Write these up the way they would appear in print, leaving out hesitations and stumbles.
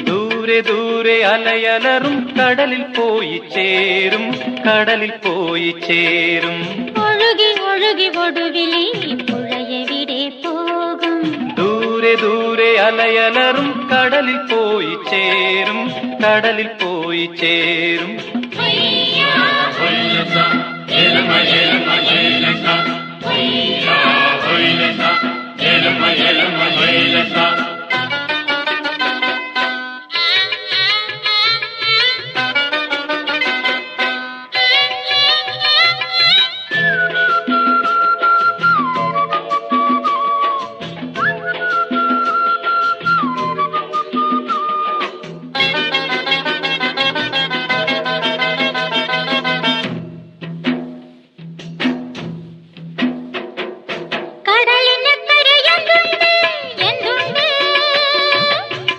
ദൂരെ ദൂരെ അലയലറും കടലിൽ പോയി ചേരും, കടലിൽ പോയി ചേരും. ഒഴുകി ഒഴുകി ഒടുവിലി പുഴയെവിടെ പോകും? ദൂരെ ദൂരെ അലയലറും കടലിൽ പോയി ചേരും, കടലിൽ പോയി ചേരും.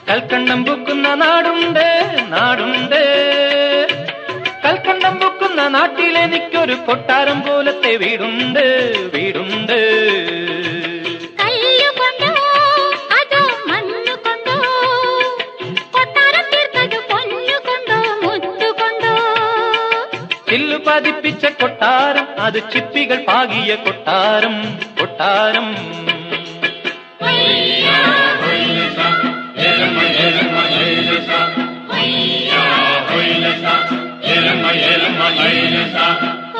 കൽക്കണ്ടം പൂക്കുന്ന നാടുണ്ട്, നാടുണ്ട്. കൽക്കണ്ടം പൂക്കുന്ന നാട്ടിലെനിക്കൊരു കൊട്ടാരം പോലത്തെ വീടുണ്ട്, വീടുണ്ട്. ചില്ലു പതിപ്പിച്ച കൊട്ടാരം, അത് ചിപ്പികൾ പാകിയ കൊട്ടാരം, കൊട്ടാരം.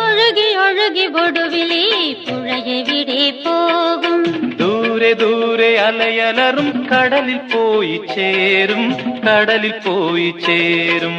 ഒഴുകി ഒഴുകി ഒടുവിലി പുഴയെവിടെ പോകും? ദൂരെ ദൂരെ അലയലറും കടലിൽ പോയി ചേരും, കടലിൽ പോയി ചേരും.